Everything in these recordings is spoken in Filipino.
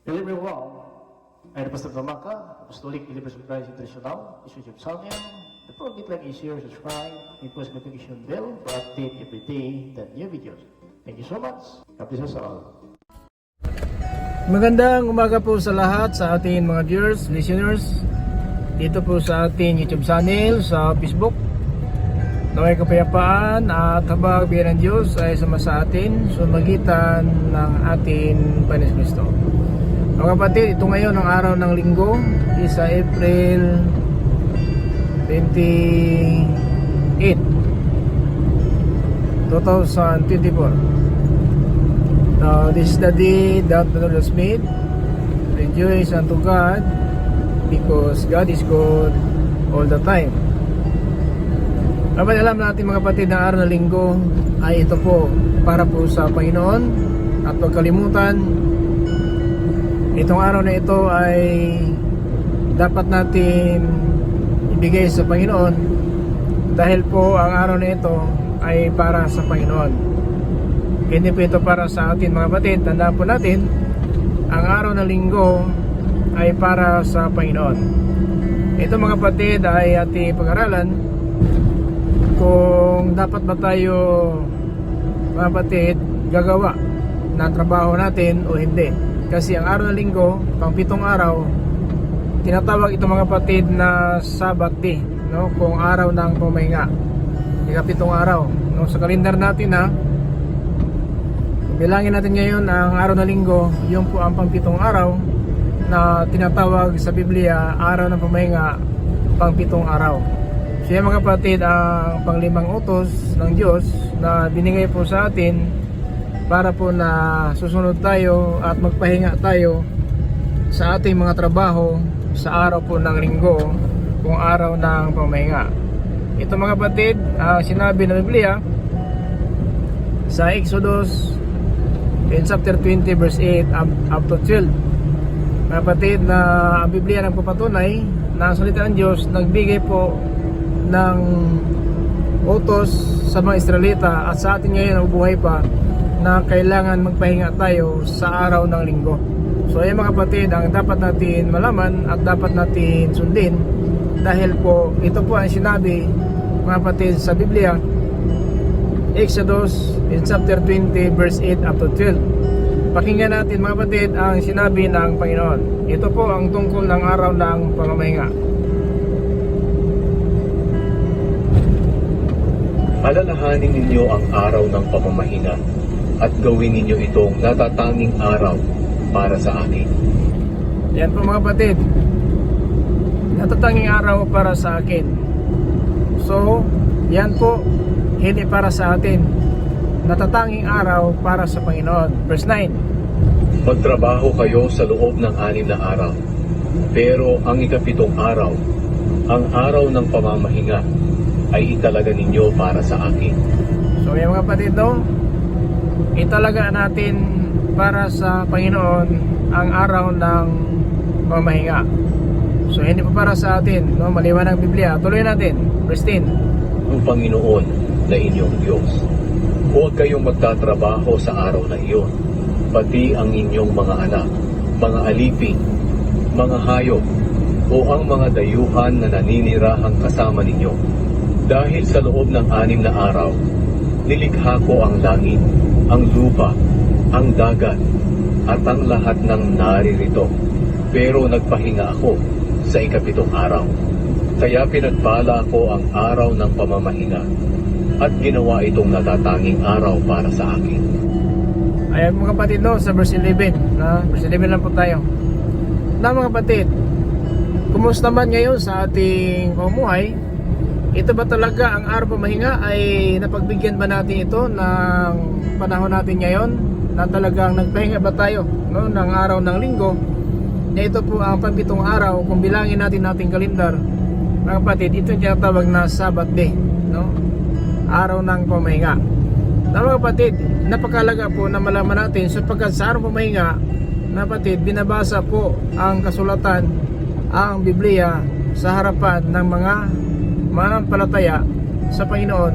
Hello everyone, ay Pastor Damaka, Apostolic Believers of Christ International, YouTube channel. The program like is share, subscribe, and post notification bell for update every day the new videos. Thank you so much. God bless us all. Magandang umaga po sa lahat sa ating mga viewers, listeners dito po sa ating YouTube channel, sa Facebook. Naway kapayapaan at habag biyaya ng Diyos ay sama sa atin sa magitan ng ating Panginoon Kristo. Mga kapatid, ito ngayon ang araw ng linggo, isa April 28, 2024. This is the day that the Lord has made. Rejoice unto God, because God is good all the time. Kapag alam natin mga kapatid, na araw ng linggo ay ito po para po sa Panginoon. At huwag kalimutan, itong araw na ito ay dapat natin ibigay sa Panginoon, dahil po ang araw na ito ay para sa Panginoon. Hindi po ito para sa atin mga kapatid. Tandaan po natin, ang araw ng linggo ay para sa Panginoon. Ito mga kapatid ay ating pag-aralan kung dapat ba tayo mga kapatid gagawa ng trabaho natin o hindi. Kasi ang araw ng linggo, pang 7 araw, tinatawag ito mga kapatid na Sabbath day, no? Kung araw ng pumahinga. Ika-7 araw, no? Sa kalendar natin bilangin natin ngayon ang araw ng linggo, yung po ang pang 7 araw na tinatawag sa Biblia araw ng pumahinga, pang 7 araw. So yan mga kapatid, ang pang-5 utos ng Diyos na binigay po sa atin para po na susunod tayo at magpahinga tayo sa ating mga trabaho sa araw po ng linggo, kung araw ng pamahinga. Ito mga kapatid, sinabi ng Biblia sa Exodus in chapter 20 verse 8 up to 12. Mga kapatid, na ang Biblia nagpapatunay na ang salita ng Diyos nagbigay po ng utos sa mga Israelita at sa atin ngayon na buhay pa, na kailangan magpahinga tayo sa araw ng linggo. So ayan mga kapatid, ang dapat natin malaman at dapat natin sundin, dahil po ito po ang sinabi mga kapatid sa Biblia, Exodus in chapter 20 verse 8 up to 12. Pakinggan natin mga kapatid ang sinabi ng Panginoon. Ito po ang tungkol ng araw ng pamamahinga. Alalahanin ninyo ang araw ng pamamahinga at gawin ninyo itong natatanging araw para sa akin. Yan po mga kapatid, natatanging araw para sa akin. So, yan po, hindi para sa atin. Natatanging araw para sa Panginoon. Verse 9. Magtrabaho kayo sa loob ng 6 na araw, pero ang ika-7 araw, ang araw ng pamamahinga, ay italaga ninyo para sa akin. So yan mga kapatid, no? Italaga natin para sa Panginoon ang araw ng pamamahinga. So hindi pa para sa atin, no? Maliwanag ang Biblia. Tuloy natin, verse 10. Ang Panginoon na inyong Diyos. Huwag kayong magtatrabaho sa araw na iyon, pati ang inyong mga anak, mga alipin, mga hayop, o ang mga dayuhan na naninirahang kasama ninyo. Dahil sa loob ng 6 na araw, nilikha ko ang langit, ang lupa, ang dagat, at ang lahat ng naririto. Pero nagpahinga ako sa ika-7 araw. Kaya pinagpala ko ang araw ng pamamahinga at ginawa itong natatanging araw para sa akin. Ayan mga kapatid, no? Sa verse 11, na verse 11 lang po tayo. Na mga kapatid, kumusta man ngayon sa ating pamumuhay? Ito ba talaga ang araw pamahinga? Ay napagbigyan ba natin ito ng panahon natin ngayon, na talagang nagpahinga ba tayo, no, ng araw ng linggo? Na ito po ang pang 7 araw, kung bilangin natin ating kalendar mga kapatid, ito yung tinatawag na Sabbath day, no? Araw ng pamahinga. Na mga kapatid, napakalaga po na malaman natin, sapagkat sa araw pamahinga mga kapatid, binabasa po ang kasulatan, ang Biblia sa harapan ng mga manampalataya sa Panginoon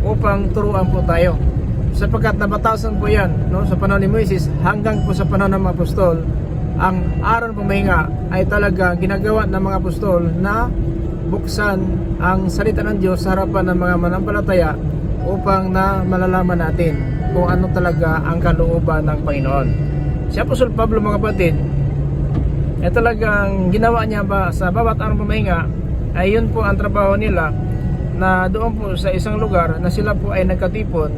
upang turuan po tayo. sapagkat nabatasan po yan, no, sa panahon ni Moises hanggang po sa panahon ng mga apostol, ang araw ng pamahinga ay talaga ginagawa ng mga apostol na buksan ang salita ng Diyos sa harapan ng mga manampalataya upang na malalaman natin kung ano talaga ang kalooban ng Panginoon. Si Apostol Pablo, mga kapatid, ay talagang ginawa niya ba sa bawat araw ng pamahinga ay yun po ang trabaho nila, na doon po sa isang lugar na sila po ay nagkatipon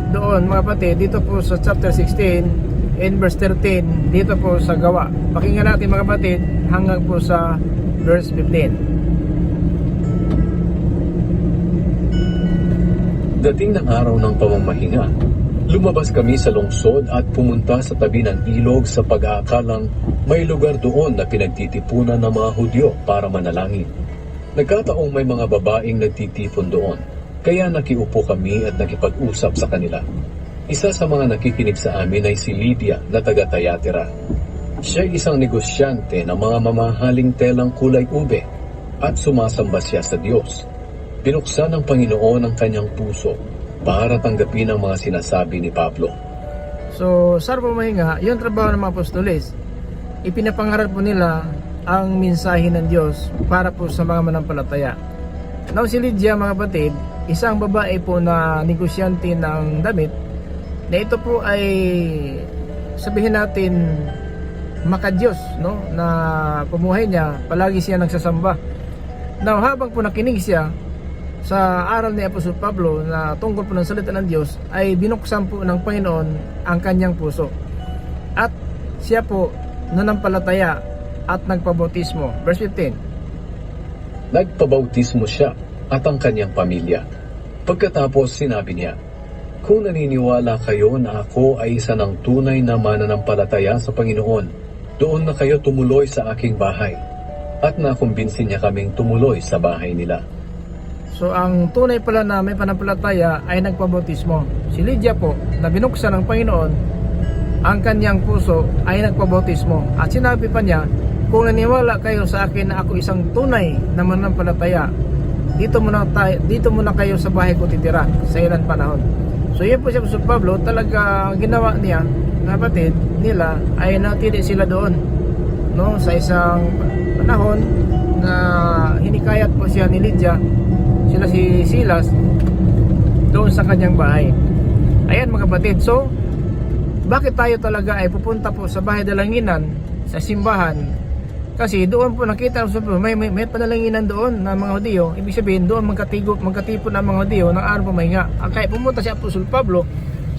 doon, mga kapatid, dito po sa chapter 16 in verse 13, dito po sa Gawa. Pakinggan natin, mga kapatid, hanggang po sa verse 15. Dating ng araw ng pamamahinga, lumabas kami sa lungsod at pumunta sa tabi ng ilog sa pag-aakalang may lugar doon na pinagtitipunan ng mga Hudyo para manalangin. Nagkataong may mga babaeng nagtitipon doon, kaya nakiupo kami at nakipag-usap sa kanila. Isa sa mga nakikinig sa amin ay si Lydia na taga Thyatira. Siya ay isang negosyante ng mga mamahaling telang kulay ube at sumasamba siya sa Diyos. Binuksan ng Panginoon ang kanyang puso para tanggapin ang mga sinasabi ni Pablo. So, sa araw ng pamahinga, yung trabaho ng mga apostoles, ipinapangaral po nila ang mensahe ng Diyos para po sa mga manampalataya. Now, si Lydia, mga kapatid, isang babae po na negosyante ng damit, na ito po ay, sabihin natin, makadiyos, no? Na pumuhay niya, palagi siya nagsasamba. Now, habang po nakinig siya sa aral ni Apostol Pablo na tungkol po ng salita ng Diyos, ay binuksan po ng Panginoon ang kanyang puso. At siya po nanampalataya at nagpabautismo. Verse 15. Nagpabautismo siya at ang kanyang pamilya. Pagkatapos sinabi niya, "Kung naniniwala kayo na ako ay isa ng tunay na mananampalataya sa Panginoon, doon na kayo tumuloy sa aking bahay." At nakumbinsin niya kaming tumuloy sa bahay nila. So, ang tunay pala na may panampalataya ay nagpabautismo. Si Lydia po, na binuksan ng Panginoon ang kanyang puso, ay nagpabautismo. At sinabi pa niya, kung naniwala kayo sa akin na ako isang tunay na mananampalataya, dito muna kayo sa bahay ko titira sa ilang panahon. So, yun po si Apostol Pablo, talaga ginawa niya, kapatid nila, ay natili sila doon, no, sa isang panahon na hinikayat po siya ni Lydia, sila si Silas, doon sa kanyang bahay. Ayan, mga kapatid. So, bakit tayo talaga ay pupunta po sa bahay dalanginan, sa simbahan? Kasi doon po nakita may panalanginan doon ng mga Hudyo. Ibig sabihin, doon magkatipon ng mga Hudyo ng araw pamahinga. Kaya pumunta si Apostol Pablo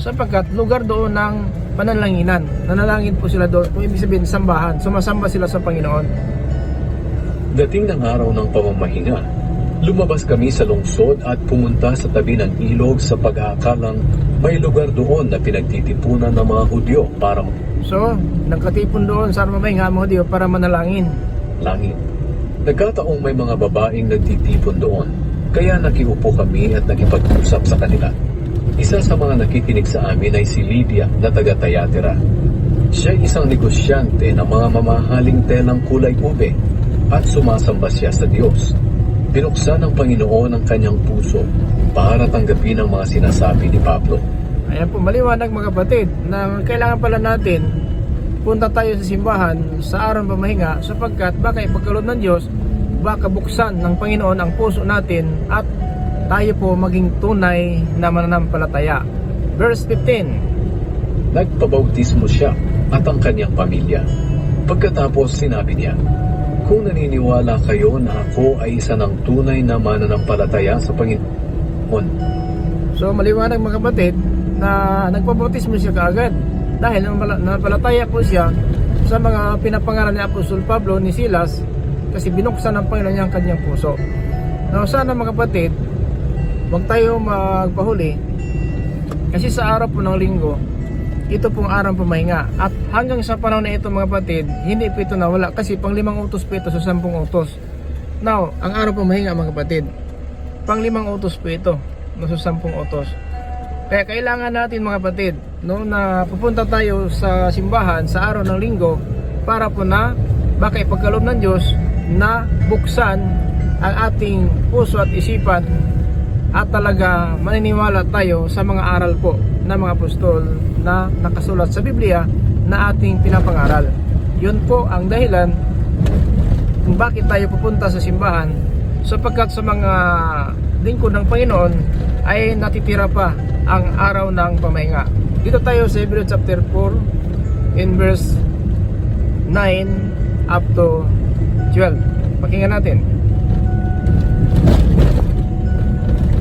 sapagkat lugar doon ng panalanginan. Nanalangin po sila doon. Kung ibig sabihin, sambahan. Sumasamba sila sa Panginoon. Dating ng araw ng pamamahinga, lumabas kami sa lungsod at pumunta sa tabi ng ilog sa pag-aakalang may lugar doon na pinagtitipunan ng mga Hudyo para So, nagkatipon doon sa pamahinga mga Hudyo para manalangin. langit. Nagkataong may mga babaeng nagtitipon doon, kaya nakiupo kami at nakipag-usap sa kanila. Isa sa mga nakikinig sa amin ay si Lydia na taga Thyatira. Siya ay isang negosyante ng mga mamahaling telang kulay ube at sumasamba siya sa Diyos. Binuksan ng Panginoon ang kanyang puso para tanggapin ang mga sinasabi ni Pablo. Ayan po, maliwanag mga kapatid na kailangan pala natin punta tayo sa simbahan sa araw ng pamahinga sapagkat baka ipagkaloob ng Diyos, baka buksan ng Panginoon ang puso natin at tayo po maging tunay na mananampalataya. Verse 15. Nagpabautismo siya at ang kanyang pamilya. Pagkatapos sinabi niya, "Kung naniniwala kayo na ako ay isa ng tunay na mananampalataya sa Panginoon." So maliwanag mga kapatid na nagpabautismo siya kaagad dahil napalataya po siya sa mga pinapangaral ni Apostol Pablo ni Silas kasi binuksan ng Panginoon niya ang kanyang puso. Now sana mga kapatid, huwag tayo magpahuli kasi sa araw po ng linggo, ito pong araw ng pamahinga at hanggang sa panahon na ito mga kapatid, hindi po ito nawala kasi pang 5 utos po ito sa 10 utos. Now, ang araw pamahinga mga kapatid, pang 5 utos po ito sa 10 utos. Kaya kailangan natin mga kapatid, no, na pupunta tayo sa simbahan sa araw ng linggo para po na baka ipagkaloob ng Diyos na buksan ang ating puso at isipan at talaga maniniwala tayo sa mga aral po ng mga apostol na nakasulat sa Biblia na ating pinapangaral. Yun po ang dahilan kung bakit tayo pupunta sa simbahan, sapagkat sa mga lingkod ng Panginoon ay natitira pa ang araw ng pamahinga. Dito tayo sa Hebrews chapter 4 in verse 9 up to 12. Pakinggan natin.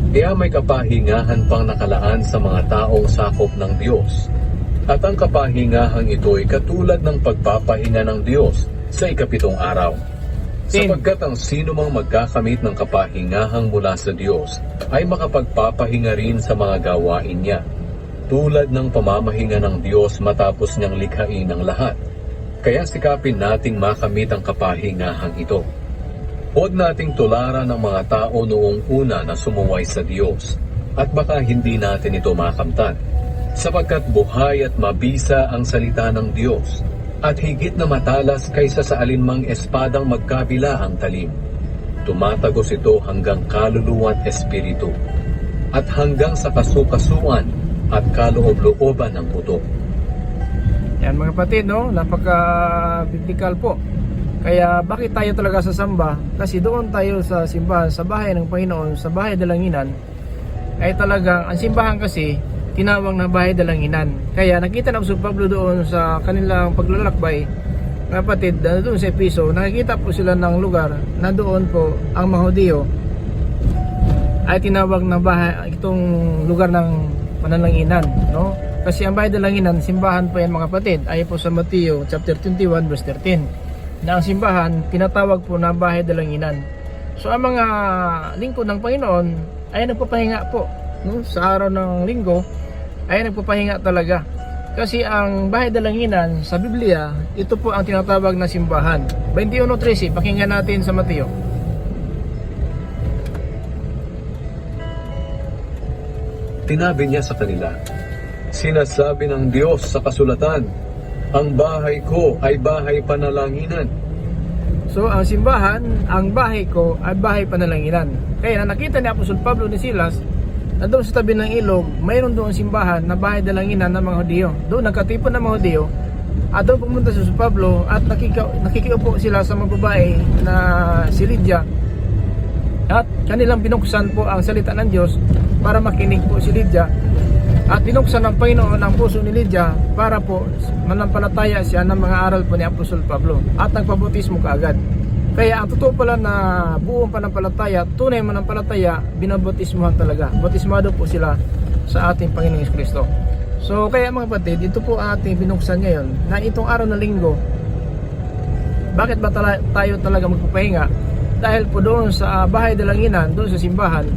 Kaya may kapahingahan pang nakalaan sa mga taong sakop ng Diyos. At ang kapahingahang ito ay katulad ng pagpapahinga ng Diyos sa ikapitong araw. Sapagkat ang sino mang magkakamit ng kapahingahang mula sa Diyos ay makapagpapahinga rin sa mga gawain niya, tulad ng pamamahinga ng Diyos matapos niyang likhain ang lahat. Kaya sikapin nating makamit ang kapahingahang ito. Huwag nating tularan ng mga tao noong una na sumuway sa Diyos, at baka hindi natin ito makamtan, sapagkat buhay at mabisa ang salita ng Diyos, at higit na matalas kaysa sa alinmang espadang magkabila ang talim. Tumatagos ito hanggang kaluluwa at espiritu, at hanggang sa kasukasuan at kaloob-looban ng buto. Yan mga kapatid, no? Napaka-biblical po. Kaya bakit tayo talaga sasamba? Kasi doon tayo sa simbahan, sa bahay ng Panginoon, sa bahay dalanginan, ay talagang, ang simbahan kasi, tinawag na bahay dalanginan. Kaya nakita na Apostol Pablo doon sa kanilang paglalakbay, mga kapatid, doon sa Episo, nakikita po sila ng lugar na doon po ang mga Hudyo ay tinawag na bahay, itong lugar ng pananalangin, no? Kasi ang bahay dalanginan, simbahan po yan mga kapatid, ay po sa Mateo chapter 21 verse 13. Na ang simbahan, tinatawag po na bahay dalanginan. So ang mga lingkod ng Panginoon ay nagpapahinga po, no? Sa araw ng linggo ay nagpapahinga talaga. Kasi ang bahay dalanginan sa Biblia, ito po ang tinatawag na simbahan. 21:13, pakinggan natin sa Mateo. Tinabi niya sa kanila, sinasabi ng Diyos sa kasulatan, ang bahay ko ay bahay panalanginan. So ang simbahan, ang bahay ko ay bahay panalanginan. Kaya nakita ni Apostol Pablo ni Silas na doon sa tabi ng ilog, mayroon doon simbahan na bahay dalanginan ng mga Hudyo. Doon nagkatipon ng mga Hudyo at doon pumunta si Pablo at nakikiupo sila sa mga babae na si Lydia. At kanilang binuksan po ang salita ng Diyos para makinig po si Lydia. At binuksan ng Panginoon ang puso ni Lydia para po manampalataya siya ng mga aral po ni Apostol Pablo at nagpabautismo kaagad. Kaya ang totoo pala na buong panampalataya, tunay manampalataya, binabautismuhan talaga. Bautismado po sila sa ating Panginoong Kristo. So kaya mga kapatid, ito po ating binuksan ngayon na itong araw na linggo. Bakit ba tayo talaga magpapahinga? Dahil po doon sa bahay dalanginan, doon sa simbahan,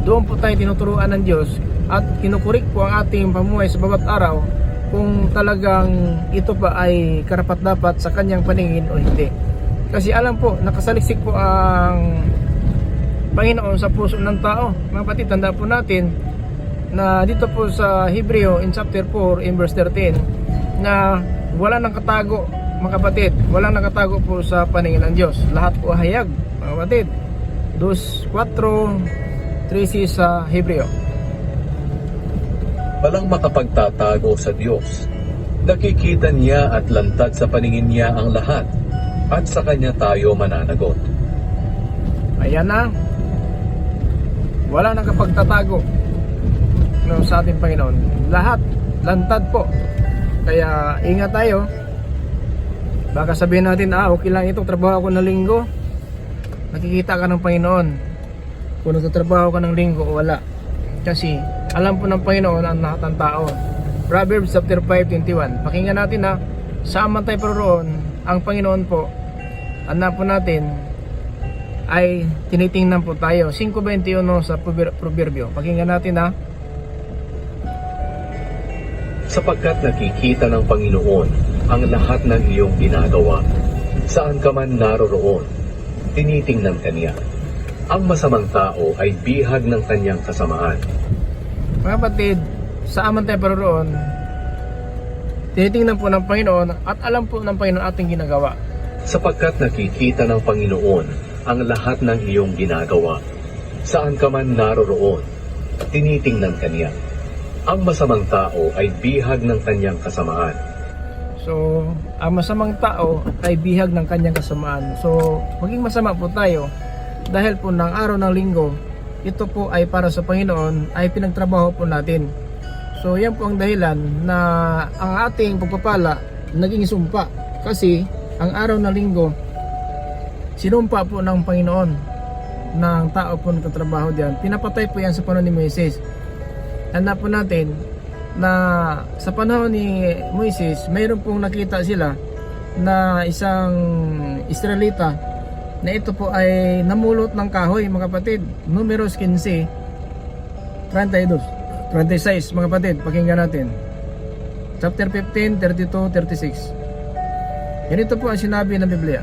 doon po tayo tinuturuan ng Diyos at kinukurik po ang ating pamumuhay sa bawat araw kung talagang ito pa ay karapat-dapat sa kanyang paningin o hindi. Kasi alam po, nakasaliksik po ang Panginoon sa puso ng tao. Mga kapatid, tanda po natin na dito po sa Hebreo in chapter 4 in verse 13 na wala nang katago, mga kapatid, wala nang katago po sa paningin ng Diyos. Lahat po hayag, mga kapatid. 2:4-13 sa Hebreo. Walang makapagtatago sa Diyos. Nakikita niya at lantad sa paningin niya ang lahat, at sa Kanya tayo mananagot. Ayan na. Wala nang kapagtatago, no, sa ating Panginoon. Lahat lantad po. Kaya ingat tayo. Baka sabihin natin, okay lang itong trabaho ko na linggo. Nakikita ka ng Panginoon kung nagtatrabaho ka ng linggo o wala. Kasi alam po ng Panginoon ang lahat ng tao. Proverbs chapter 5:21. Pakinggan natin na saan man tayo paroroon, ang Panginoon po, anak po natin, ay tinitingnan po tayo. 5:21 sa Proverbio. Pakinggan natin na. Sapagkat nakikita ng Panginoon ang lahat ng iyong ginagawa. Saan ka man naroroon, tinitingnan ka niya. Ang masamang tao ay bihag ng kanyang kasamaan. Mga kapatid, saan man tayo paroroon, tinitingnan po ng Panginoon at alam po ng Panginoon ating ginagawa. Sapagkat nakikita ng Panginoon ang lahat ng iyong ginagawa. Saan ka man naroroon, tinitingnan ka niya. Ang masamang tao ay bihag ng kanyang kasamaan. So, ang masamang tao ay bihag ng kanyang kasamaan. So, maging masama po tayo dahil po ng araw ng linggo, ito po ay para sa Panginoon, ay pinagtrabaho po natin. So, yan po ang dahilan na ang ating pagpapala naging sumpa. Kasi, ang araw ng linggo, sinumpa po ng Panginoon ng tao po nagtatrabaho diyan. Pinapatay po yan sa panahon ni Moises. Tanda po natin na sa panahon ni Moises, mayroon pong nakita sila na isang Israelita na ito po ay namulot ng kahoy, mga kapatid. Numeros 15, 32, 26, mga kapatid, pakinggan natin. Chapter 15, 32, 36. Ganito po ang sinabi ng Biblia.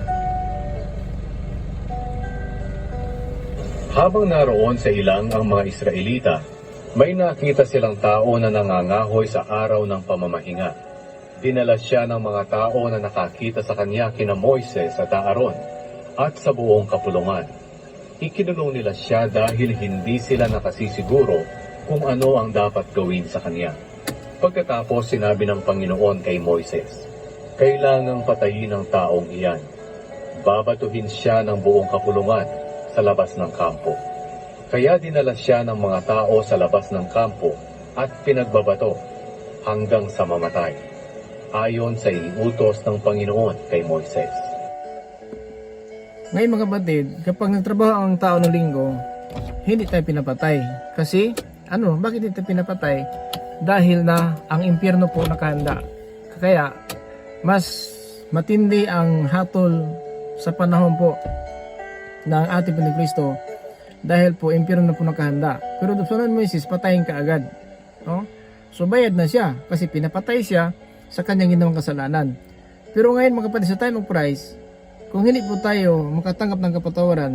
Habang naroon sa ilang ang mga Israelita, may nakita silang tao na nangangahoy sa araw ng pamamahinga. Dinala siya ng mga tao na nakakita sa kanya kina Moises at Aaron at sa buong kapulungan. Ikinulong nila siya dahil hindi sila nakasisiguro kung ano ang dapat gawin sa kanya. Pagkatapos sinabi ng Panginoon kay Moises, kailangang patayin ang taong iyan. Babatuhin siya ng buong kapulungan sa labas ng kampo. Kaya dinala siya ng mga tao sa labas ng kampo at pinagbabato hanggang sa mamatay, ayon sa iniutos ng Panginoon kay Moises. Ngayon mga kapatid, kapag nagtrabaho ang tao ng linggo, hindi tayo pinapatay. Kasi, bakit hindi tayo pinapatay? Dahil na ang impyerno po nakahanda. Kaya, mas matindi ang hatol sa panahon po ng ating Panginoon dahil po impyerno na po nakahanda. Pero doon sa Moises, patayin ka agad. No? So bayad na siya kasi pinapatay siya sa kanyang ginawang kasalanan. Pero ngayon mga kapatid, sa time of Christ, kung hindi po tayo makatanggap ng kapatawaran,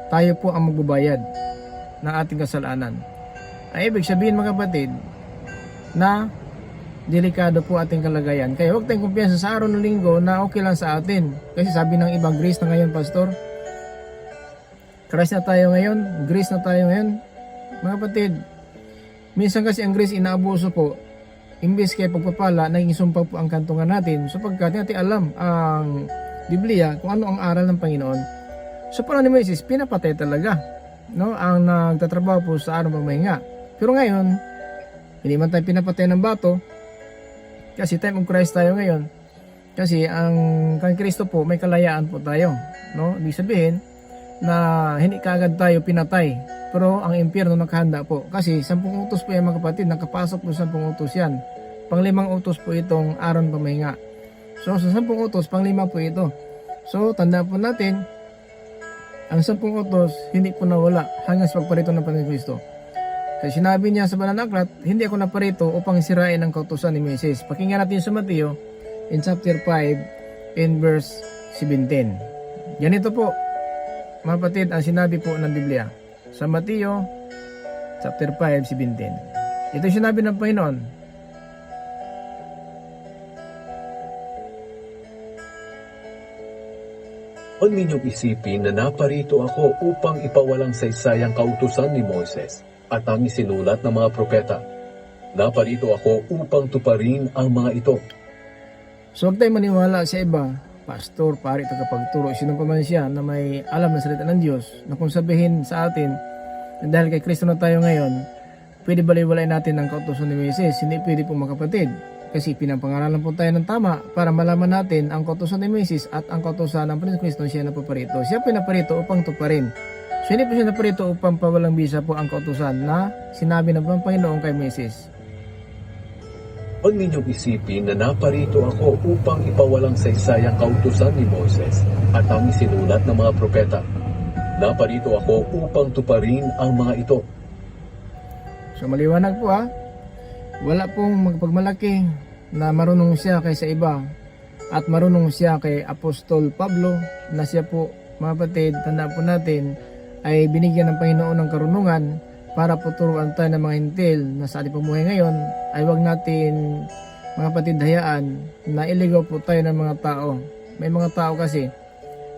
tayo po ang magbabayad ng ating kasalanan. Ay ibig sabihin mga kapatid na delikado po ating kalagayan. Kaya huwag tayong kumpiyansa sa araw ng linggo na okay lang sa atin. Kasi sabi ng ibang, grace na ngayon, pastor. Christ na tayo ngayon, grace na tayo ngayon. Mga kapatid, minsan kasi ang grace inaabuso po. Imbes kaya pagpapala, naging sumpa po ang kantungan natin. Sapagkat natin alam ang Biblia kung ano ang aral ng Panginoon. So parang ni Moises, pinapatay talaga, no, ang nagtatrabaho po sa araw ng pamahinga. Pero ngayon, hindi man tayo pinapatay ng bato, kasi time of Christ tayo ngayon. Kasi ang kay Kristo po, may kalayaan po tayo, no? Ibig sabihin na hindi kaagad tayo pinatay, pero ang impyerno nakahanda po. Kasi 10 utos po yan mga kapatid, nakapasok po 10 utos yan. Pang-5 utos po itong araw ng pamahinga. So sa 10 utos, pang-5 po ito. So tanda po natin, ang 10 utos hindi po nawala hanggang sa pagparito ng Panginoon Kristo. Kasi sinabi niya sa Banal na Aklat, hindi ako naparito upang sirain ang kautusan ni Moises. Pakinggan natin sa Mateo in chapter 5 in verse 17. Ganito po mga kapatid ang sinabi po ng Biblia sa Mateo chapter 5:17. Ito yung sinabi ng Panginoon. Huwag ninyong isipin na naparito ako upang ipawalang saysay ang kautusan ni Moises at ang isinulat ng mga propeta. Naparito ako upang tuparin ang mga ito. So huwag tayong maniwala sa iba, pastor, pari, tagapagturo, sino pa man siya na may alam na salita ng Diyos, na kung sabihin sa atin na dahil kay Kristo na tayo ngayon, pwede baliwalain natin ang kautusan ni Moises. Hindi pwede po mga kapatid. Kasi pinapangaralan po tayo ng tama para malaman natin ang kautusan ni Moises at ang kautusan ng Panginoon Kristo siya napaparito. Siya pinaparito upang tuparin. So hindi po siya naparito upang pawalang bisa po ang kautusan na sinabi ng Panginoon kay Moises. Huwag ninyong isipin na naparito ako upang ipawalang saysay ang kautusan ni Moises at ang isinulat ng mga propeta. Naparito ako upang tuparin ang mga ito. So maliwanag po wala pong magpagmalaki na marunong siya kaysa iba at marunong siya kay Apostol Pablo na siya po mga kapatid, tandaan po natin ay binigyan ng Panginoon ng karunungan para po turuan tayo ng mga hintil na sa ating pamuhay ngayon ay wag natin mga kapatid hayaan na iligaw po tayo ng mga tao. May mga tao kasi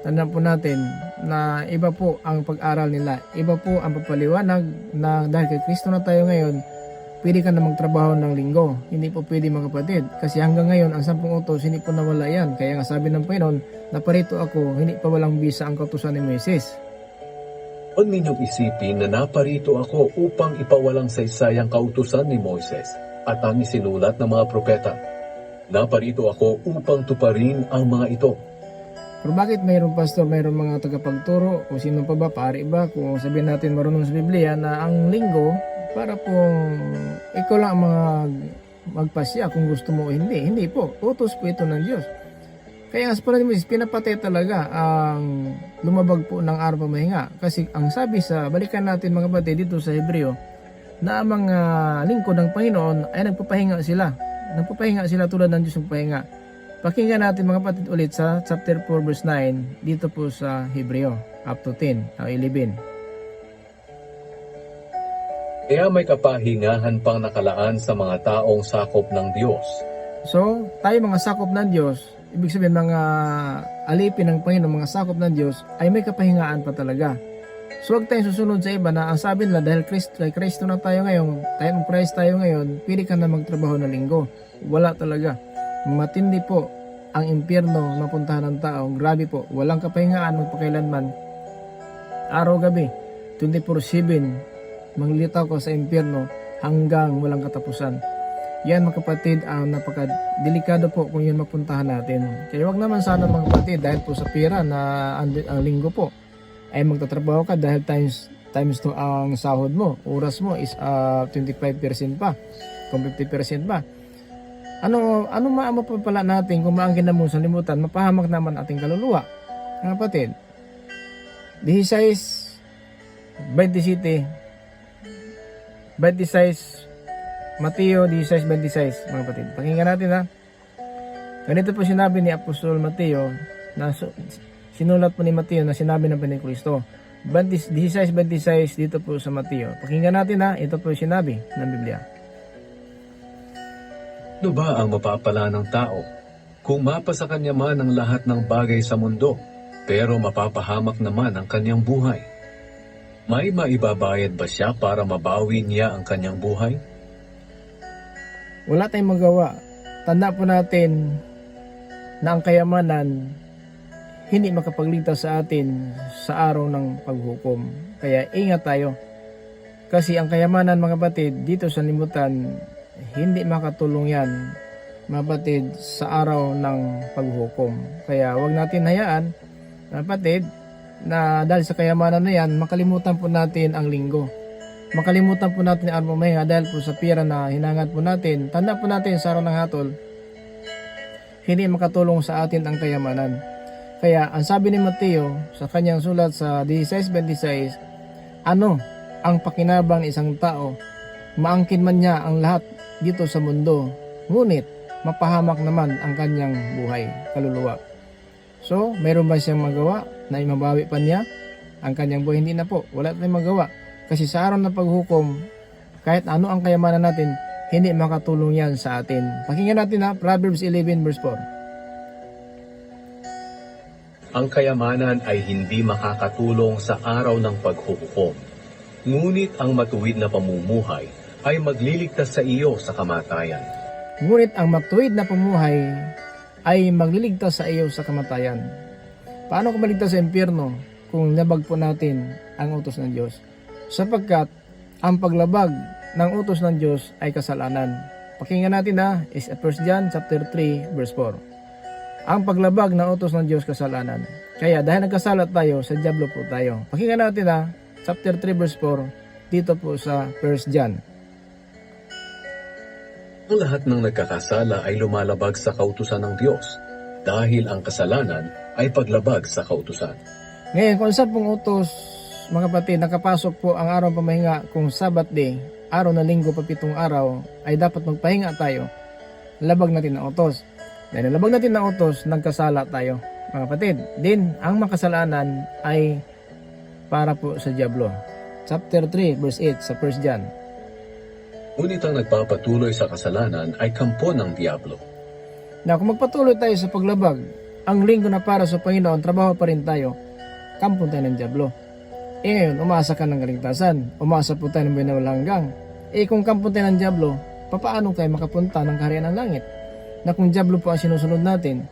tandaan po natin na iba po ang pag-aral nila, iba po ang papaliwanag na dahil kay Kristo na tayo ngayon pwede ka na magtrabaho ng linggo. Hindi po pwede mga kapatid. Kasi hanggang ngayon, ang 10 utos, hindi po nawala yan. Kaya nga sabi ng Panginoon, naparito ako, hindi pa walang bisa ang kautusan ni Moises. Huwag ninyong isipin na naparito ako upang ipawalang saysay ang kautusan ni Moises at ang isinulat ng mga propeta. Naparito ako upang tuparin ang mga ito. Pero bakit mayroong pastor, mayroong mga tagapagturo, o sino pa ba, pari ba, kung sabihin natin marunong sa Biblia na ang linggo, para pong ikaw lang ang magpasya kung gusto mo o hindi. Hindi po. Utos po ito ng Diyos. Kaya nga sa panahon ni Moises, pinapatay talaga ang lumabag po ng araw pamahinga. Kasi ang sabi sa, balikan natin mga kapatid dito sa Hebreo, na ang mga lingkod ng Panginoon ay nagpapahinga sila. Nagpapahinga sila tulad ng Diyos nagpapahinga. Pakinggan natin mga kapatid ulit sa chapter 4 verse 9 dito po sa Hebreo up to 10 o 11. Kaya may kapahingahan pang nakalaan sa mga taong sakop ng Diyos. So, tayo mga sakop ng Diyos, ibig sabihin mga alipin ng Panginoon, mga sakop ng Diyos, ay may kapahingaan pa talaga. So, huwag tayong susunod sa iba na ang sabi nila dahil Kristo na tayo ngayon, tayo Christ tayo ngayon, pili ka na magtrabaho ng linggo. Wala talaga. Matindi po ang impyerno na puntahan ng tao. Grabe po, walang kapahingaan magpakailanman. Araw-gabi, 24/7, manglilitaw ka sa impyerno hanggang walang katapusan. Yan mga kapatid, ang napakadelikado po kung yun mapuntahan natin. Kaya wag naman sana mga kapatid, dahil po sa pira na ang linggo po, ay magtatrabaho ka dahil times to ang sahod mo. Oras mo is 25% pa, kung 50% pa. Ano mapapala natin kung maangkin na mo sa limutan, mapahamak naman ating kaluluwa. Mga kapatid, 16:27, Mateo 16:26, mga kapatid. Pakinggan natin ha. Ganito po sinabi ni Apostol Mateo, na sinulat po ni Mateo na sinabi ng Panginoon Kristo. 16:26 dito po sa Mateo. Pakinggan natin ha. Ito po sinabi ng Biblia. Ano ba ang mapapala ng tao kung mapasa kanya man ang lahat ng bagay sa mundo, pero mapapahamak naman ang kanyang buhay? May maibabayad ba siya para mabawi niya ang kanyang buhay? Wala tayong magawa. Tanda po natin na ang kayamanan hindi makapagligtas sa atin sa araw ng paghukom. Kaya ingat tayo. Kasi ang kayamanan mga kapatid dito sa limutan, hindi makatulong yan mga kapatid sa araw ng paghukom. Kaya wag natin hayaan mga kapatid na dahil sa kayamanan na yan, makalimutan po natin ang linggo. Makalimutan po natin ang araw pamahinga dahil po sa pira na hinangad po natin. Tanda po natin sa araw ng hatol, hindi makatulong sa atin ang kayamanan. Kaya ang sabi ni Mateo sa kanyang sulat sa 16:26, ano ang pakinabang ng isang tao, maangkin man niya ang lahat dito sa mundo, ngunit mapahamak naman ang kanyang buhay, kaluluwa. So, mayroon ba siyang magawa na imabawi pa niya ang kanyang buhay? Hindi na po. Wala tayong magawa. Kasi sa araw ng paghukom, kahit ano ang kayamanan natin, hindi makatulong yan sa atin. Pakinggan natin ha, Proverbs 11 verse 4. Ang kayamanan ay hindi makakatulong sa araw ng paghuhukom. Ngunit ang matuwid na pamumuhay ay magliligtas sa iyo sa kamatayan. Ngunit ang matuwid na pamumuhay ay magliligtas sa iyo sa kamatayan. Paano ko maligtas sa impyerno kung nabag po natin ang utos ng Diyos? Sapagkat ang paglabag ng utos ng Diyos ay kasalanan. Pakinggan natin na is 1 John chapter 3 verse 4. Ang paglabag ng utos ng Diyos kasalanan. Kaya dahil nagkasala tayo, sa diablo po tayo. Pakinggan natin na chapter 3 verse 4 dito po sa 1 John. Ang lahat ng nagkakasala ay lumalabag sa kautusan ng Diyos dahil ang kasalanan ay paglabag sa kautusan. Ngayon, kung saan pong utos, mga kapatid, nakapasok po ang araw ng pamahinga kung Sabbath day, araw na linggo pa 7 araw, ay dapat magpahinga tayo. Labag natin ang utos. Dahil nalabag natin ang utos, nagkasala tayo. Mga kapatid, din ang makasalanan ay para po sa diablo. Chapter 3 verse 8 sa 1 John. Ngunit ang nagpapatuloy sa kasalanan ay kampo ng diablo. Na kung magpatuloy tayo sa paglabag, ang linggo na para sa Panginoon, trabaho pa rin tayo, kampo tayo ng diablo. Ngayon, umasa ka ng kaligtasan, umasa po tayo ng buhay na walang hanggang. kung kampo tayo ng Diablo, papaano tayo makapunta ng kaharian ng langit? Na kung Diablo po ang sinusunod natin.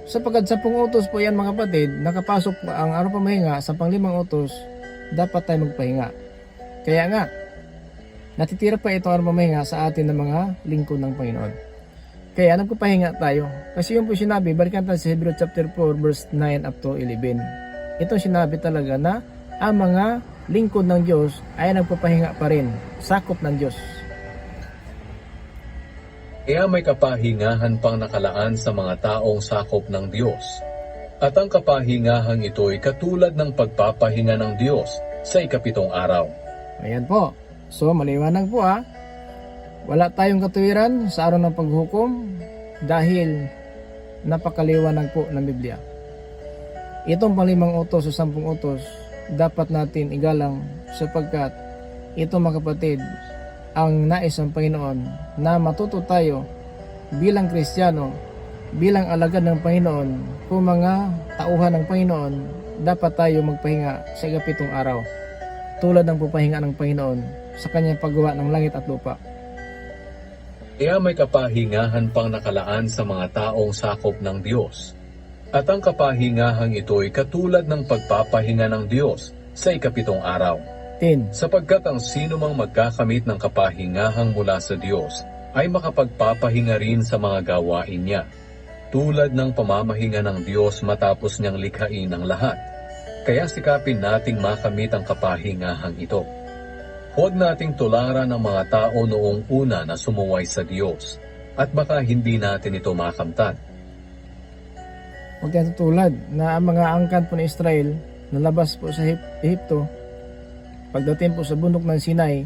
Sapagkat 10 utos po yan mga kapatid, nakapasok po ang araw pamahinga sa 5 utos, dapat tayo magpahinga. Kaya nga, natitira pa itong araw pamahinga sa atin ng mga lingkod ng Panginoon. Kaya nagpapahinga tayo. Kasi yung po sinabi, balikan tayo sa Hebrew chapter 4 verse 9 up to 11. Ito sinabi talaga na ang mga lingkod ng Diyos ay nagpapahinga pa rin, sakop ng Diyos. Kaya may kapahingahan pang nakalaan sa mga taong sakop ng Diyos. At ang kapahingahang ito'y katulad ng pagpapahinga ng Diyos sa 7 araw. Ayan po. So maliwanag po Wala tayong katuwiran sa araw ng paghukom dahil napakaliwanag po ng Biblia. Itong 5 utos o 10 utos dapat natin igalang sapagkat ito mga kapatid ang nais ng Panginoon na matuto tayo bilang Kristiyano, bilang alagad ng Panginoon, kung mga tauhan ng Panginoon, dapat tayo magpahinga sa 7 araw tulad ng pupahinga ng Panginoon sa kanyang paggawa ng langit at lupa. Kaya may kapahingahan pang nakalaan sa mga taong sakop ng Diyos. At ang kapahingahang ito'y katulad ng pagpapahinga ng Diyos sa 7 araw. 10. Sapagkat ang sino mang magkakamit ng kapahingahang mula sa Diyos ay makapagpapahinga rin sa mga gawain niya, tulad ng pamamahinga ng Diyos matapos niyang likhain ang lahat. Kaya sikapin nating makamit ang kapahingahang ito. Huwag nating tularan ang mga tao noong una na sumuway sa Diyos, at baka hindi natin ito makamtan. Huwag tayo tutulad na ang mga angkan po ng Israel nalabas po sa Ehipto. Pagdating po sa bundok ng Sinai,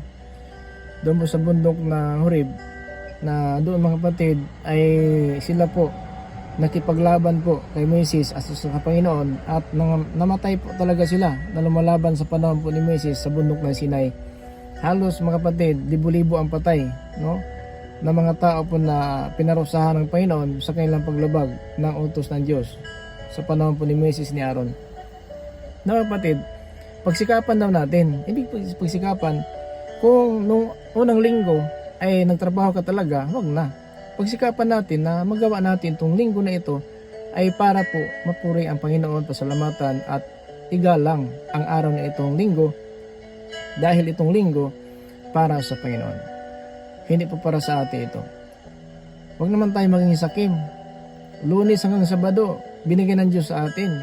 doon po sa bundok na Horeb, na doon mga kapatid ay sila po nakipaglaban po kay Moises at sa Panginoon at namatay po talaga sila na lumalaban sa panahon po ni Moises sa bundok ng Sinai. Halos mga kapatid, libo-libo ang patay, no? Na mga tao po na pinarusahan ng Panginoon sa kanilang paglabag ng utos ng Diyos sa panahon po ni Moises ni Aaron. Na kapatid, pagsikapan daw natin, ibig pagsikapan, kung nung unang linggo ay nagtrabaho ka talaga, wag na. Pagsikapan natin na magawa natin itong linggo na ito ay para po mapuri ang Panginoon, pasalamatan at igalang ang araw na itong linggo dahil itong linggo para sa Panginoon. Hindi po para sa atin ito. Wag naman tayo maging sakim. Lunes hanggang Sabado, binigyan ng Diyos sa atin.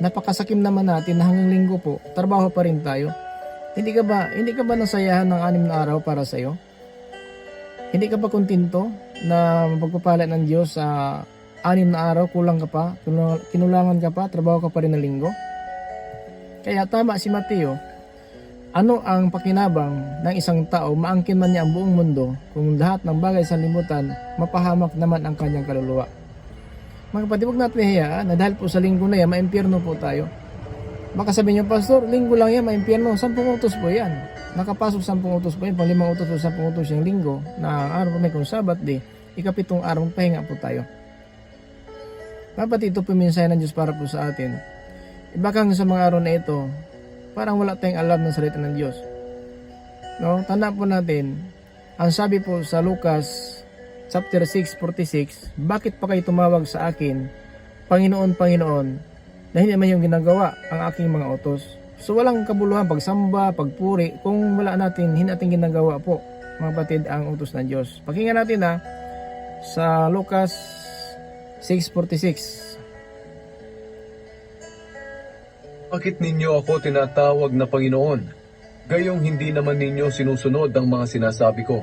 Napakasakim naman natin na hanggang linggo po, trabaho pa rin tayo. Hindi ka ba nasayahan ng 6 na araw para sa iyo? Hindi ka ba kontento na mapagpapalat ng Diyos sa 6 na araw, kulang ka pa, kinulangan ka pa, trabaho ka pa rin ng linggo? Kaya tama si Mateo, ano ang pakinabang ng isang tao maangkin man niya ang buong mundo kung lahat ng bagay sa limutan mapahamak naman ang kanyang kaluluwa? Mga kapatid, huwag natin hayaan na dahil po sa linggo na yan, maimpyerno po tayo. Baka sabihin niyo, Pastor, linggo lang yan, maimpyerno. 10 utos po yan. Nakapasok 10 utos po yan, 5 utos o 10 utos yung linggo na araw pa may kung Sabat day, 7 araw, pahinga po tayo. Mga kapatid, ito po yung mensahe ng Diyos para po sa atin. Baka sa mga araw na ito, parang wala tayong alam ng salita ng Diyos. No? Tandaan po natin, ang sabi po sa Lucas chapter 6:46, bakit pa kayo tumawag sa akin, Panginoon, Panginoon, na hindi naman yung ginagawa ang aking mga utos? So walang kabuluhan, pagsamba, pagpuri, kung hindi natin ginagawa po, mga batid, ang utos ng Diyos. Pakinggan natin sa Lucas 6:46. Bakit ninyo ako tinatawag na Panginoon? Gayong hindi naman ninyo sinusunod ang mga sinasabi ko.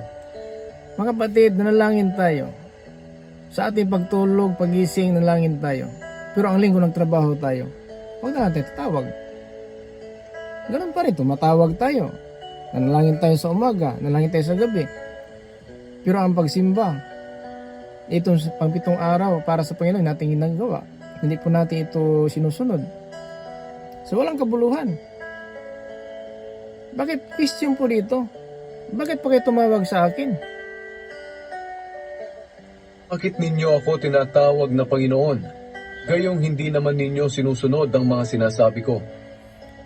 Mga kapatid, nanalangin tayo. Sa ating pagtulog, pagising, nanalangin tayo. Pero ang linggo nagtrabaho tayo. Huwag na natin tatawag. Ganun pa rin, tumatawag tayo. Nanalangin tayo sa umaga, nanalangin tayo sa gabi. Pero ang pagsimba, itong 7 araw para sa Panginoon natin ginagawa. Hindi po natin ito sinusunod. So walang kabuluhan. Bakit question po dito? Bakit pa kayo tumawag sa akin? Bakit ninyo ako tinatawag na Panginoon? Gayong hindi naman ninyo sinusunod ang mga sinasabi ko.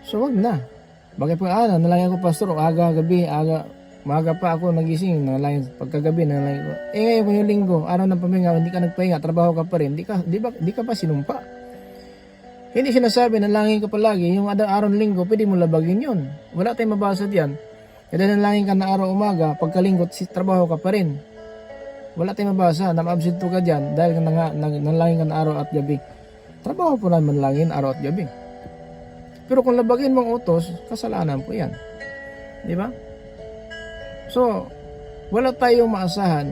So wag na. Bakit po nalangin ko, Pastor, aga, gabi, aga, Maaga pa ako nagising, nanalangin pagkagabi, nanalangin ko. Ngayon kung yung linggo, araw ng paminga, hindi ka nagpahinga, trabaho ka pa rin, di ka pa sinumpa. Hindi sinasabi, nanalangin ka palagi, yung araw ng linggo, pwede mo labagin yun. Wala tayong mabasa diyan. Kaya nanalangin ka na araw umaga, pagkalinggo, trabaho ka pa rin. Wala tayong mabasa, na-absent ka dyan, dahil nanalangin ka na araw at gabi. Trabaho po naman manalangin araw at gabi. Pero kung labagin mong utos, kasalanan po yan. Di ba? So, wala tayong maasahan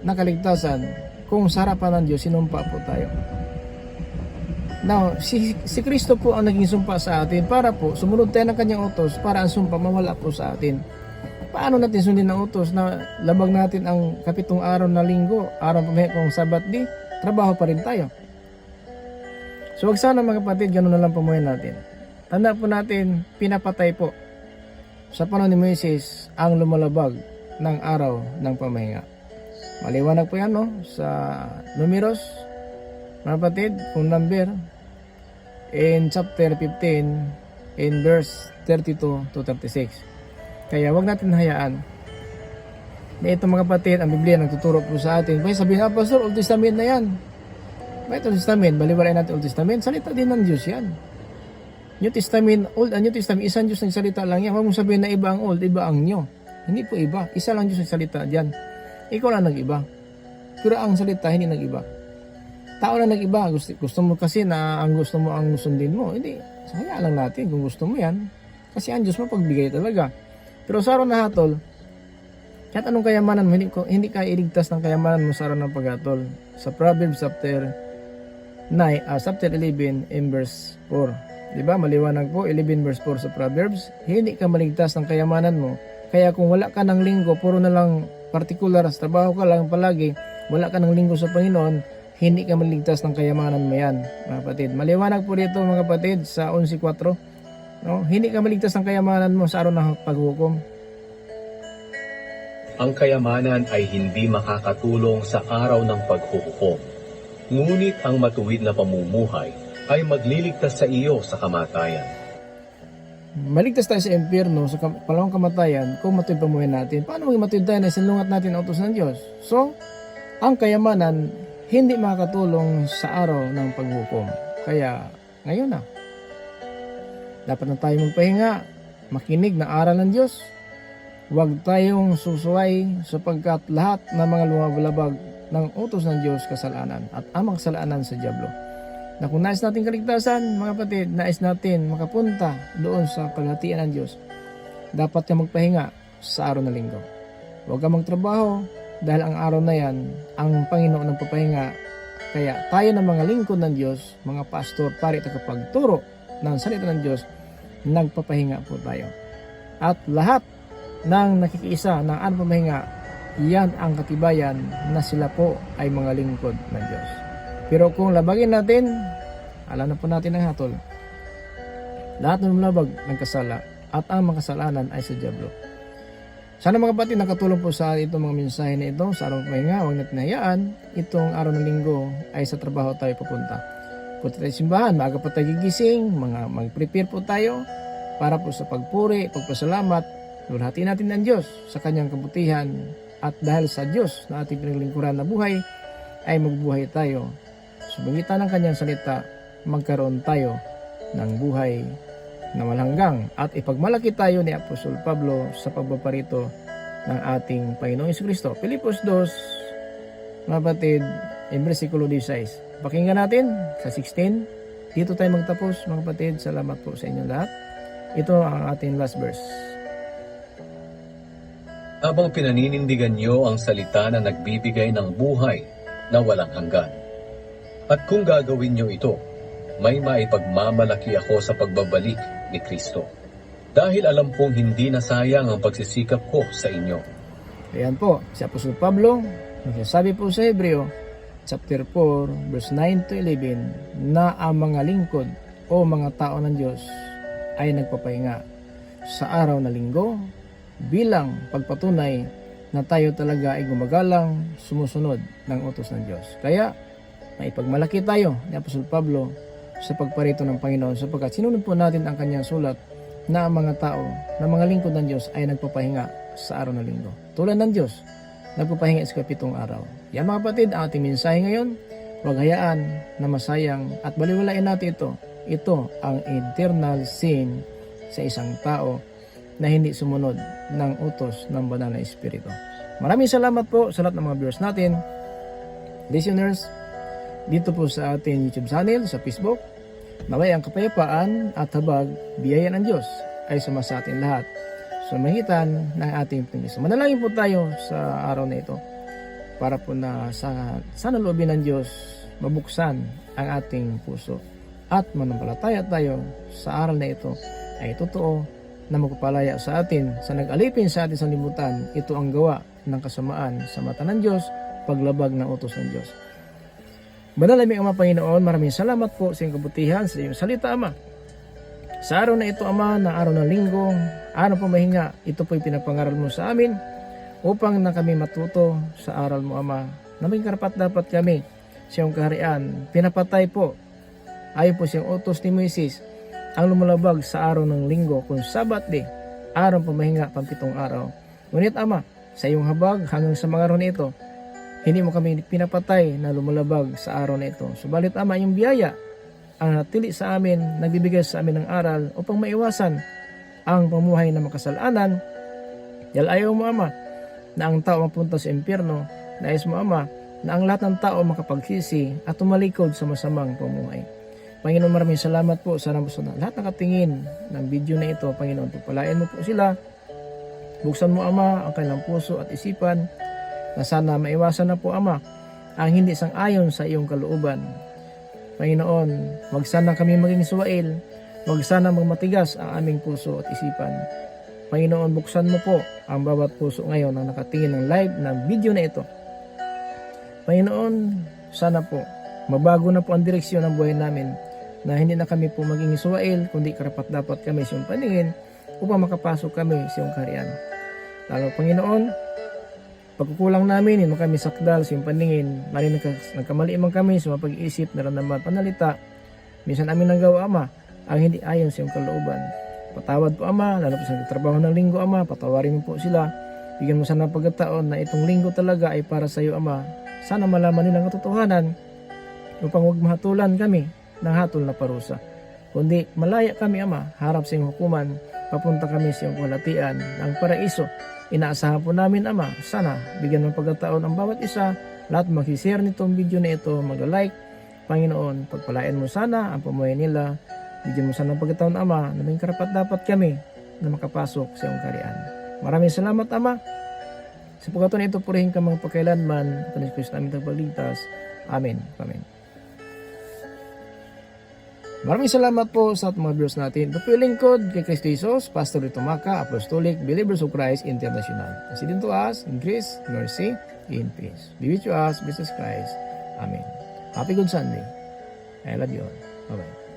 na kaligtasan kung sa harapan ng Diyos, sinumpa po tayo. Now, si Kristo po ang naging sumpa sa atin para po sumunod tayo ng kanyang utos para ang sumpa mawala po sa atin. Paano natin sundin ang utos na labag natin ang kapitong araw na linggo, araw kung Sabat di, trabaho pa rin tayo. So, wag sana mga kapatid, ganun na lang pamuhin natin. Tanda po natin, pinapatay po sa panahon ni Moises ang lumalabag ng araw ng pamahinga. Maliwanag po yan, no? Sa Numeros, mga kapatid, kung number, in chapter 15, in verse 32 to 36. Kaya wag natin hayaan na ito mga kapatid, ang Biblia nagtuturo po sa atin. Kaya sabihin, Pastor, Old Testament na yan. Bakit Old Testament? Baliwalain natin Old Testament. Salita din ng Diyos yan. New Testament, Old and New Testament, isang Diyos nagsalita lang yan. Huwag mong sabihin na iba ang Old, iba ang New. Hindi po iba. Isa lang Diyos nagsalita dyan. Ikaw lang nag-iba. Pero ang salita, hindi nag-iba. Tao lang nag-iba. Gusto mo kasi na ang gusto mo ang sundin mo. Hindi. Hayaan lang natin kung gusto mo yan. Kasi ang Diyos mapagbigay talaga. Pero sa araw na hatol, kahit anong kayamanan mo, hindi ka iligtas ng kayamanan mo sa araw ng paghatol. Sa Proverbs chapter 11 in verse 4. Diba? Maliwanag po, 11 verse 4 sa Proverbs. Hindi ka maligtas ng kayamanan mo. Kaya kung wala ka ng linggo, puro na lang particular, sa trabaho ka lang palagi, wala ka ng linggo sa Panginoon, hindi ka maligtas ng kayamanan mo yan, mga kapatid. Maliwanag po dito mga kapatid sa 11.4. No? Hindi ka maligtas ng kayamanan mo sa araw ng paghukom. Ang kayamanan ay hindi makakatulong sa araw ng paghuhukom. Ngunit ang matuwid na pamumuhay ay magliligtas sa iyo sa kamatayan. Maligtas tayo sa impyerno, sa palawang kamatayan, kung matuwid pamuhay natin. Paano maging matuwid tayo na sinulungat natin ang utos ng Diyos? So, ang kayamanan hindi makakatulong sa araw ng paghukom. Kaya, ngayon na. Dapat na tayo magpahinga, makinig ng aral ng Diyos. Huwag tayong susuway sapagkat lahat ng mga lumabalabag ng utos ng Diyos kasalanan at amang kasalanan sa dyablo. Na kung nais natin kaligtasan, mga kapatid, nais natin makapunta doon sa paghatian ng Diyos, dapat ka magpahinga sa araw na linggo. Huwag ka magtrabaho dahil ang araw na yan, ang Panginoon ng papahinga. Kaya tayo ng mga lingkod ng Diyos, mga pastor, pari at kapagturo ng salita ng Diyos, nagpapahinga po tayo. At lahat ng nakikiisa ng anong pamahinga, yan ang katibayan na sila po ay mga lingkod ng Diyos. Pero kung labagin natin, alam na po natin ang hatol. Lahat ng labag nagkasala at ang mga kasalanan ay sa dyablo. Sana mga kapatid nakatulong po sa itong mga mensahe na ito sa araw ng pahinga. Huwag natin hayaan itong araw ng linggo ay sa trabaho tayo pupunta. Punta tayo simbahan, maaga pa tayo gigising, mag-prepare po tayo para po sa pagpuri, pagpasalamat. Lulhatiin natin ang Diyos sa kanyang kabutihan at dahil sa Diyos na ating pinaglingkuran na buhay ay magbuhay tayo. Sa pagitan ng kanyang salita, magkaroon tayo ng buhay na malhanggang at ipagmalaki tayo ni Apostol Pablo sa pagpaparito ng ating Panginoong Jesucristo. Filipos 2, mga kapatid, in versikulo 16. Pakinggan natin sa 16. Dito tayo magtapos, mga kapatid. Salamat po sa inyo lahat. Ito ang ating last verse. Habang pinaninindigan niyo ang salita na nagbibigay ng buhay na walang hanggan. At kung gagawin niyo ito, may maipagmamalaki ako sa pagbabalik ni Kristo. Dahil alam kong hindi nasayang ang pagsisikap ko sa inyo. Ayan po, si Apostol Pablo, nagsasabi po sa Hebreo, chapter 4, verse 9 to 11, na ang mga lingkod o mga tao ng Diyos ay nagpapahinga sa araw na linggo bilang pagpatunay na tayo talaga ay gumagalang sumusunod ng utos ng Diyos. Kaya, maipagmalaki tayo ni Apostol Pablo sa pagparito ng Panginoon sapagkat sinunod po natin ang kanyang sulat na ang mga tao, na mga lingkod ng Diyos ay nagpapahinga sa araw ng linggo. Tulad ng Diyos, nagpapahinga sa kapitong araw. Yan mga kapatid, ang ating mensahe ngayon, huwag hayaan na masayang at baliwalain natin ito. Ito ang eternal sin sa isang tao na hindi sumunod ng utos ng banal na Espiritu. Maraming salamat po sa lahat ng mga viewers natin, listeners, dito po sa ating YouTube channel, sa Facebook. Naway ang kapayapaan at habag, biyaya ng Diyos ay sumasa atin lahat sa magitan ng ating Panginoon. Manalangin po tayo sa araw na ito para po na sana loobin ng Diyos mabuksan ang ating puso at manampalataya tayo sa aral na ito ay totoo na magpapalaya sa atin sa nag-alipin sa ating sanlibutan. Ito ang gawa ng kasamaan sa mata ng Diyos, paglabag ng utos ng Diyos. Banal aming Ama Panginoon, maraming salamat po sa iyong kabutihan, sa iyong salita, Ama. Sa araw na ito, Ama, na araw ng linggo, araw pamahinga, ito po'y pinapangaral mo sa amin upang na kami matuto sa aral mo, Ama. Naming karapat dapat kami sa iyong kaharian. Pinapatay po, ayon po siyang utos ni Moises, ang lumalabag sa araw ng linggo kung Sabat day, araw pamahinga, pampitong araw. Ngunit, Ama, sa iyong habag hanggang sa mga araw na ito, hindi mo kami pinapatay na lumalabag sa araw na ito. Subalit, Ama, yung biyaya ang natili sa amin, nagbibigay sa amin ng aral upang maiwasan ang pamuhay na makasalanan. Dahil ayaw mo, Ama, na ang tao mapunta sa impyerno. Nais mo, Ama, na ang lahat ng tao makapagsisi at tumalikod sa masamang pamuhay. Panginoon, maraming salamat po sa lahat nakatingin ng video na ito. Panginoon, pagpalain mo po sila. Buksan mo, Ama, ang kanilang puso at isipan na sana maiwasan na po, Ama, ang hindi sang-ayon sa iyong kalooban. Panginoon, wag sana kami maging suwail, wag sana magmatigas ang aming puso at isipan. Panginoon, buksan mo po ang bawat puso ngayon na nakatingin ng live ng video na ito. Panginoon, sana po mabago na po ang direksyon ng buhay namin na hindi na kami po maging suwail, kundi karapat-dapat kami sa iyong paningin upang makapasok kami sa iyong kaharian. Lalo, Panginoon, pagkukulang namin, hindi kami sakdal sa iyong paningin. Mali nagkamali man kami sa mga pag-iisip, naramdaman, panalita. Minsan amin nagawa, Ama, ang hindi ayon sa iyong kalooban. Patawad po, Ama, lalo po sa trabaho ng linggo, Ama, patawarin mo po sila. Bigyan mo sana ng pagkataon na itong linggo talaga ay para sa iyo, Ama. Sana malaman nilang katotohanan upang huwag mahatulan kami ng hatol na parusa. Kundi malaya kami, Ama, harap sa iyong hukuman, papunta kami sa iyong kalatian, ang paraiso. Inaasahan po namin, Ama, sana bigyan ng pagkataon ang bawat isa, lahat mag-share nitong video na ito, mag-like. Panginoon, pagpalain mo sana ang pamuhay nila. Bigyan mo sana ng pagkataon, Ama, na may karapat dapat kami na makapasok sa iyong kaharian. Maraming salamat, Ama. Sa pagkataon ito, purihin ka mga pagkailanman. Ito ni Kristo namin tagapagligtas. Amen. Amen. Maraming salamat po sa mga viewers natin. Ito po yung lingkod kay Kristo Jesus, Pastor Rito Maca, Apostolic Believers of Christ International. Kasi din to us in grace, mercy, in peace. Be with you us, Jesus Christ. Amen. Happy Good Sunday. I love you all. Bye-bye.